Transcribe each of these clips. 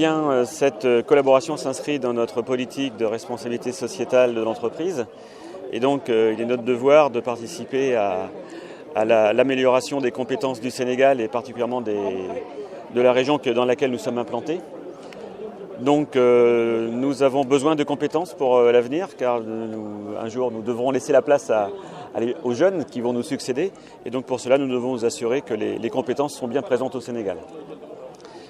bien, cette collaboration s'inscrit dans notre politique de responsabilité sociétale de l'entreprise. Et donc, il est notre devoir de participer à l'amélioration des compétences du Sénégal et particulièrement de la région dans laquelle nous sommes implantés. Donc, nous avons besoin de compétences pour l'avenir, car un jour, nous devrons laisser la place aux jeunes qui vont nous succéder. Et donc, pour cela, nous devons nous assurer que les compétences sont bien présentes au Sénégal.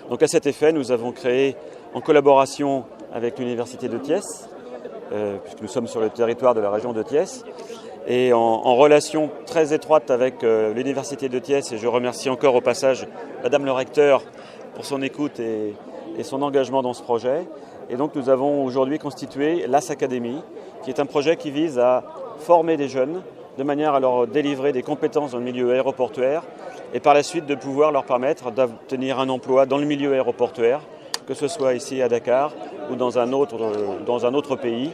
Donc, à cet effet, nous avons créé, en collaboration avec l'Université de Thiès, puisque nous sommes sur le territoire de la région de Thiès, et en relation très étroite avec l'Université de Thiès, et je remercie encore au passage Madame le recteur pour son écoute et son engagement dans ce projet. Et donc nous avons aujourd'hui constitué l'AS Academy, qui est un projet qui vise à former des jeunes de manière à leur délivrer des compétences dans le milieu aéroportuaire et par la suite de pouvoir leur permettre d'obtenir un emploi dans le milieu aéroportuaire, que ce soit ici à Dakar ou dans un autre pays,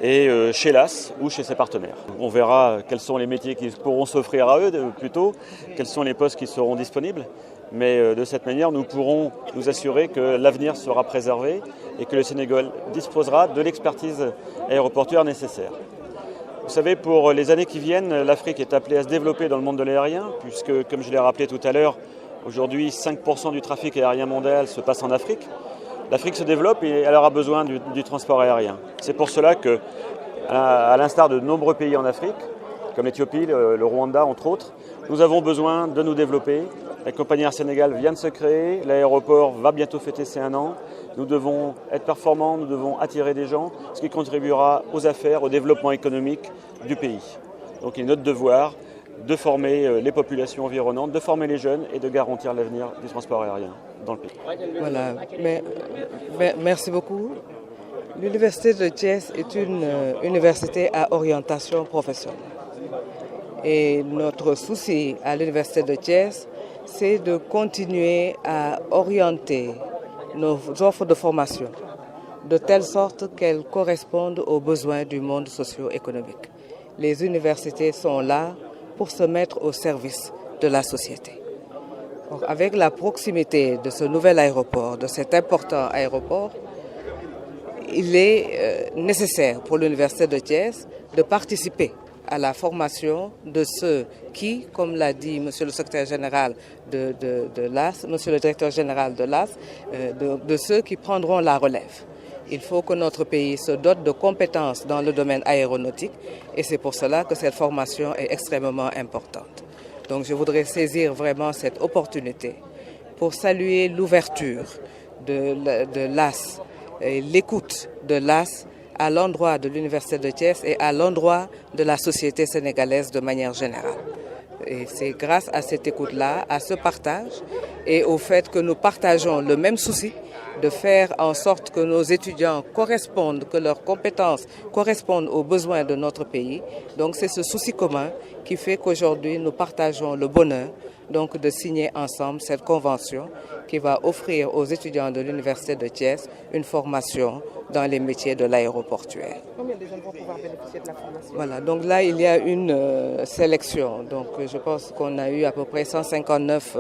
et chez l'AS ou chez ses partenaires. On verra quels sont les métiers qui pourront s'offrir à eux plutôt, quels sont les postes qui seront disponibles. Mais de cette manière, nous pourrons nous assurer que l'avenir sera préservé et que le Sénégal disposera de l'expertise aéroportuaire nécessaire. Vous savez, pour les années qui viennent, l'Afrique est appelée à se développer dans le monde de l'aérien, puisque, comme je l'ai rappelé tout à l'heure, aujourd'hui 5% du trafic aérien mondial se passe en Afrique. L'Afrique se développe et elle aura besoin du transport aérien. C'est pour cela que, à l'instar de nombreux pays en Afrique, comme l'Éthiopie, le Rwanda, entre autres, nous avons besoin de nous développer. La compagnie Air Sénégal vient de se créer, l'aéroport va bientôt fêter ses 1 an. Nous devons être performants, nous devons attirer des gens, ce qui contribuera aux affaires, au développement économique du pays. Donc il est notre devoir de former les populations environnantes, de former les jeunes et de garantir l'avenir du transport aérien dans le pays. Voilà, merci beaucoup. L'Université de Thiès est une université à orientation professionnelle. Et notre souci à l'Université de Thiès, c'est de continuer à orienter nos offres de formation de telle sorte qu'elles correspondent aux besoins du monde socio-économique. Les universités sont là pour se mettre au service de la société. Donc, avec la proximité de ce nouvel aéroport, de cet important aéroport, il est nécessaire pour l'Université de Thiès de participer à la formation de ceux qui, comme l'a dit Monsieur le secrétaire général de l'AS, Monsieur le directeur général de l'AS, de ceux qui prendront la relève. Il faut que notre pays se dote de compétences dans le domaine aéronautique et c'est pour cela que cette formation est extrêmement importante. Donc je voudrais saisir vraiment cette opportunité pour saluer l'ouverture de l'AS, et l'écoute de l'AS à l'endroit de l'Université de Thiès et à l'endroit de la société sénégalaise de manière générale. Et c'est grâce à cette écoute-là, à ce partage et au fait que nous partageons le même souci de faire en sorte que nos étudiants correspondent, que leurs compétences correspondent aux besoins de notre pays. Donc c'est ce souci commun qui fait qu'aujourd'hui nous partageons le bonheur donc de signer ensemble cette convention qui va offrir aux étudiants de l'Université de Thiès une formation dans les métiers de l'aéroportuaire. Combien de jeunes vont pouvoir bénéficier de la formation? Voilà, donc là il y a une sélection. Donc je pense qu'on a eu à peu près 159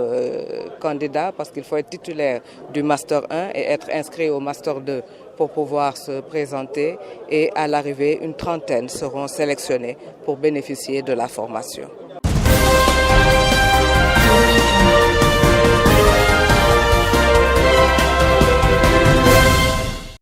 candidats parce qu'il faut être titulaire du Master 1 et être inscrit au Master 2 pour pouvoir se présenter. Et à l'arrivée, une trentaine seront sélectionnés pour bénéficier de la formation.